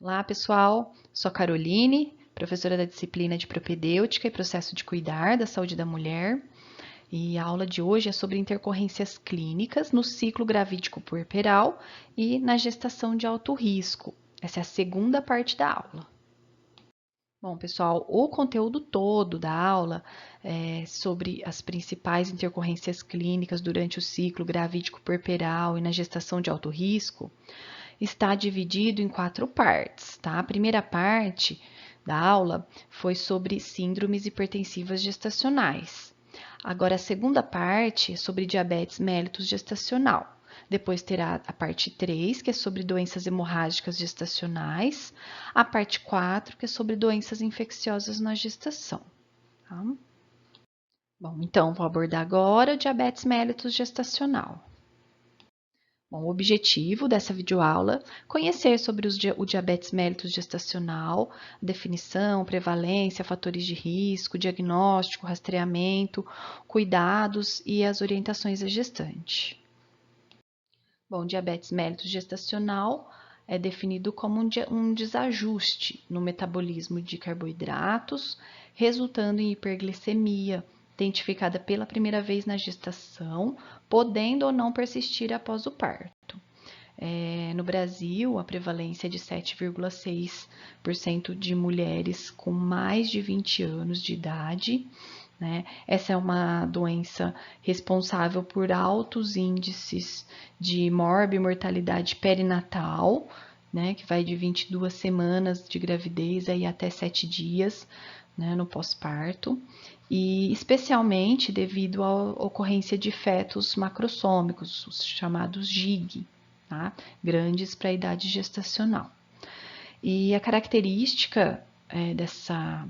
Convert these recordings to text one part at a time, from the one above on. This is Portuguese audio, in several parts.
Olá, pessoal. Sou a Caroline, professora da disciplina de propedêutica e processo de cuidar da saúde da mulher. E a aula de hoje é sobre intercorrências clínicas no ciclo gravídico puerperal e na gestação de alto risco. Essa é a segunda parte da aula. Bom, pessoal, o conteúdo todo da aula é sobre as principais intercorrências clínicas durante o ciclo gravídico puerperal e na gestação de alto risco está dividido em 4 partes, tá? A primeira parte da aula foi sobre síndromes hipertensivas gestacionais. Agora, a segunda parte é sobre diabetes mellitus gestacional. Depois terá a parte 3, que é sobre doenças hemorrágicas gestacionais. A parte 4, que é sobre doenças infecciosas na gestação. Tá? Bom, então, vou abordar agora o diabetes mellitus gestacional. Bom, o objetivo dessa videoaula é conhecer sobre o diabetes mellitus gestacional, definição, prevalência, fatores de risco, diagnóstico, rastreamento, cuidados e as orientações à gestante. Bom, diabetes mellitus gestacional é definido como um desajuste no metabolismo de carboidratos, resultando em hiperglicemia, identificada pela primeira vez na gestação, podendo ou não persistir após o parto. No Brasil, a prevalência é de 7,6% de mulheres com mais de 20 anos de idade. Né? Essa é uma doença responsável por altos índices de morbimortalidade perinatal, né? Que vai de 22 semanas de gravidez aí até 7 dias, né? No pós-parto, e especialmente devido à ocorrência de fetos macrossômicos, os chamados GIG, tá? Grandes para a idade gestacional. E a característica dessa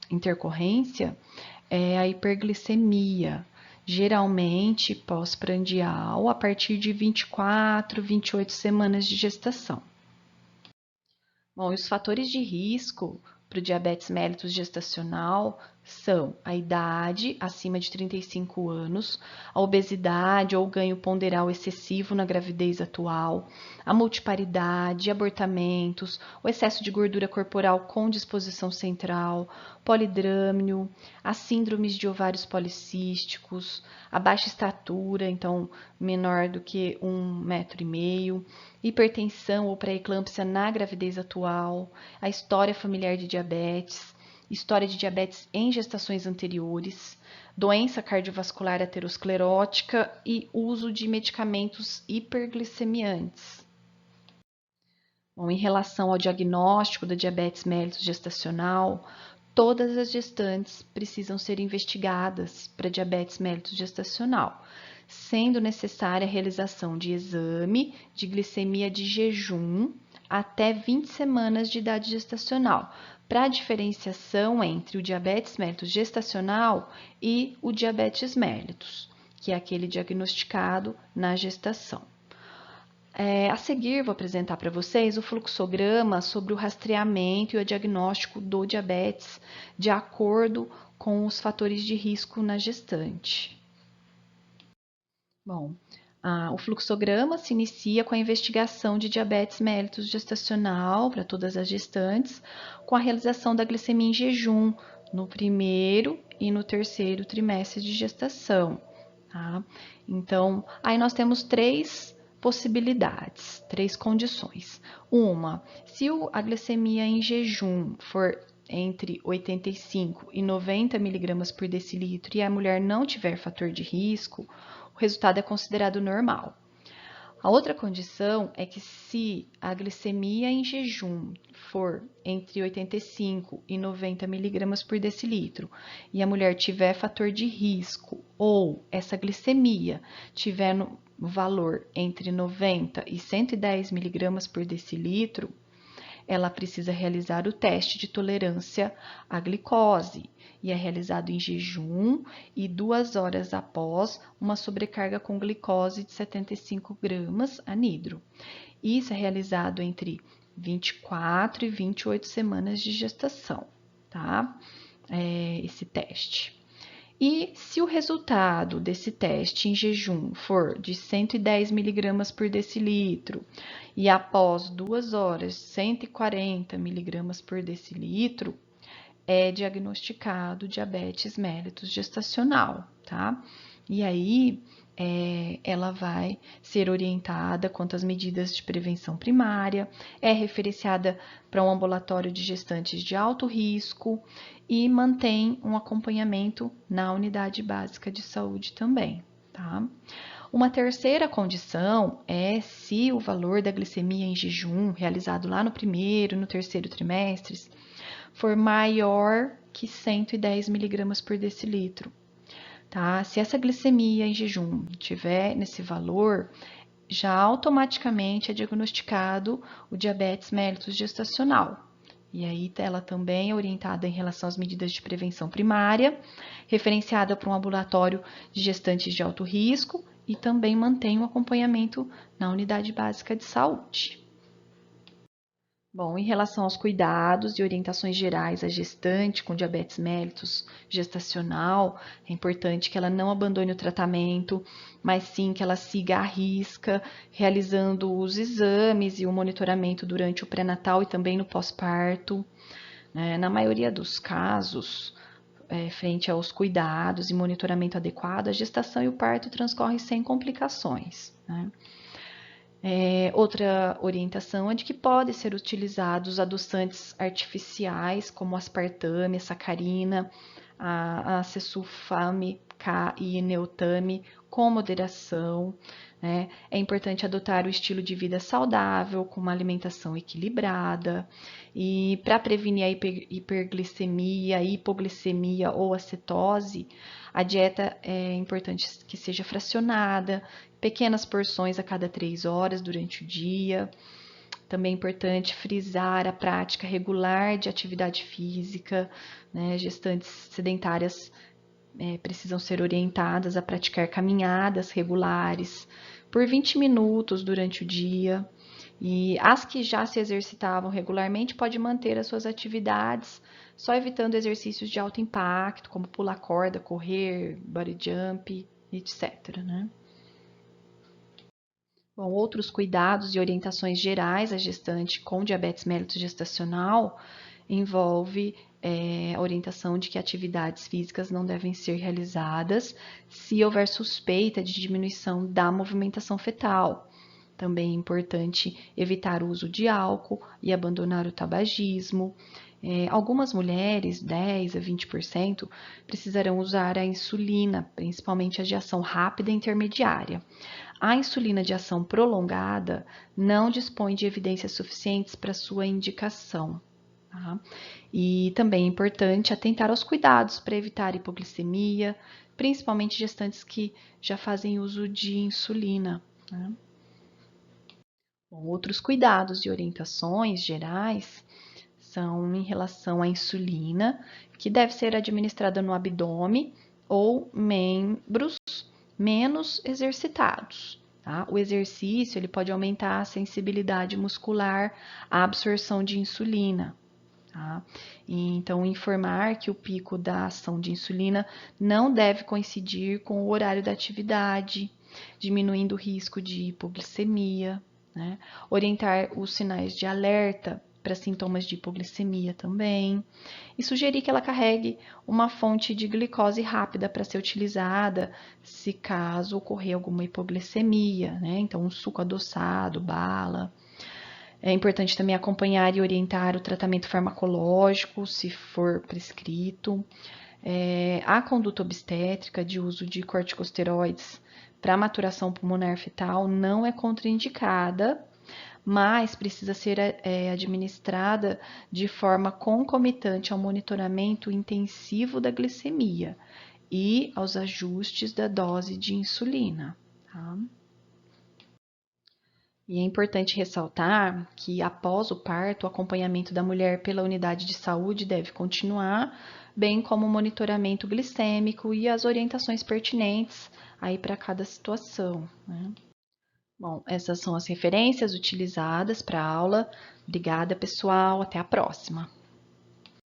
intercorrência é a hiperglicemia, geralmente pós-prandial, a partir de 24, 28 semanas de gestação. Bom, e os fatores de risco para o diabetes mellitus gestacional são a idade acima de 35 anos, a obesidade ou ganho ponderal excessivo na gravidez atual, a multiparidade, abortamentos, o excesso de gordura corporal com disposição central, polidrâmio, as síndromes de ovários policísticos, a baixa estatura, então menor do que 1,5 m, hipertensão ou pré-eclâmpsia na gravidez atual, a história familiar de diabetes, história de diabetes em gestações anteriores, doença cardiovascular aterosclerótica e uso de medicamentos hiperglicemiantes. Bom, em relação ao diagnóstico da diabetes mellitus gestacional, todas as gestantes precisam ser investigadas para diabetes mellitus gestacional, sendo necessária a realização de exame de glicemia de jejum até 20 semanas de idade gestacional, para a diferenciação entre o diabetes mellitus gestacional e o diabetes mellitus, que é aquele diagnosticado na gestação. A seguir, vou apresentar para vocês o fluxograma sobre o rastreamento e o diagnóstico do diabetes de acordo com os fatores de risco na gestante. Bom, o fluxograma se inicia com a investigação de diabetes mellitus gestacional para todas as gestantes, com a realização da glicemia em jejum no primeiro e no terceiro trimestre de gestação. Tá? Então, aí nós temos 3 possibilidades, 3 condições. Uma, se a glicemia em jejum for entre 85 e 90 mg por decilitro e a mulher não tiver fator de risco, o resultado é considerado normal. A outra condição é que se a glicemia em jejum for entre 85 e 90 mg por decilitro e a mulher tiver fator de risco ou essa glicemia tiver no valor entre 90 e 110 mg por decilitro, ela precisa realizar o teste de tolerância à glicose e é realizado em jejum e 2 horas após uma sobrecarga com glicose de 75 gramas anidro. Isso é realizado entre 24 e 28 semanas de gestação, tá? Esse teste. E se o resultado desse teste em jejum for de 110 miligramas por decilitro e após 2 horas 140 miligramas por decilitro, é diagnosticado diabetes mellitus gestacional, tá? E aí, ela vai ser orientada quanto às medidas de prevenção primária, é referenciada para um ambulatório de gestantes de alto risco e mantém um acompanhamento na unidade básica de saúde também, tá? Uma terceira condição é se o valor da glicemia em jejum, realizado lá no primeiro e no terceiro trimestres, for maior que 110 miligramas por decilitro, tá? Se essa glicemia em jejum tiver nesse valor, já automaticamente é diagnosticado o diabetes mellitus gestacional. E aí ela também é orientada em relação às medidas de prevenção primária, referenciada para um ambulatório de gestantes de alto risco e também mantém o acompanhamento na unidade básica de saúde. Bom, em relação aos cuidados e orientações gerais à gestante com diabetes mellitus gestacional, é importante que ela não abandone o tratamento, mas sim que ela siga à risca, realizando os exames e o monitoramento durante o pré-natal e também no pós-parto. Na maioria dos casos, frente aos cuidados e monitoramento adequado, a gestação e o parto transcorrem sem complicações, né? Outra orientação é de que podem ser utilizados adoçantes artificiais, como aspartame, a sacarina, a acesulfame K e neotame, com moderação, né? É importante adotar o estilo de vida saudável, com uma alimentação equilibrada, e para prevenir a hiperglicemia, hipoglicemia ou acetose, a dieta é importante que seja fracionada, pequenas porções a cada 3 horas durante o dia. Também é importante frisar a prática regular de atividade física, né? Gestantes sedentárias precisam ser orientadas a praticar caminhadas regulares por 20 minutos durante o dia. E as que já se exercitavam regularmente podem manter as suas atividades, só evitando exercícios de alto impacto, como pular corda, correr, body jump, etc, né? Bom, outros cuidados e orientações gerais à gestante com diabetes mellitus gestacional envolve a orientação de que atividades físicas não devem ser realizadas se houver suspeita de diminuição da movimentação fetal. Também é importante evitar o uso de álcool e abandonar o tabagismo. Algumas mulheres, 10 a 20%, precisarão usar a insulina, principalmente a de ação rápida e intermediária. A insulina de ação prolongada não dispõe de evidências suficientes para sua indicação. Tá? E também é importante atentar aos cuidados para evitar hipoglicemia, principalmente gestantes que já fazem uso de insulina. Né? Bom, outros cuidados e orientações gerais são em relação à insulina, que deve ser administrada no abdômen ou membros menos exercitados. Tá? O exercício ele pode aumentar a sensibilidade muscular à absorção de insulina. Tá? Então, informar que o pico da ação de insulina não deve coincidir com o horário da atividade, diminuindo o risco de hipoglicemia, né? Orientar os sinais de alerta para sintomas de hipoglicemia também, e sugerir que ela carregue uma fonte de glicose rápida para ser utilizada se caso ocorrer alguma hipoglicemia, né? Então, um suco adoçado, bala. É importante também acompanhar e orientar o tratamento farmacológico, se for prescrito. A conduta obstétrica de uso de corticosteroides para maturação pulmonar fetal não é contraindicada, mas precisa ser administrada de forma concomitante ao monitoramento intensivo da glicemia e aos ajustes da dose de insulina. Tá? E é importante ressaltar que após o parto, o acompanhamento da mulher pela unidade de saúde deve continuar, bem como o monitoramento glicêmico e as orientações pertinentes aí para cada situação, né? Bom, essas são as referências utilizadas para a aula. Obrigada, pessoal. Até a próxima.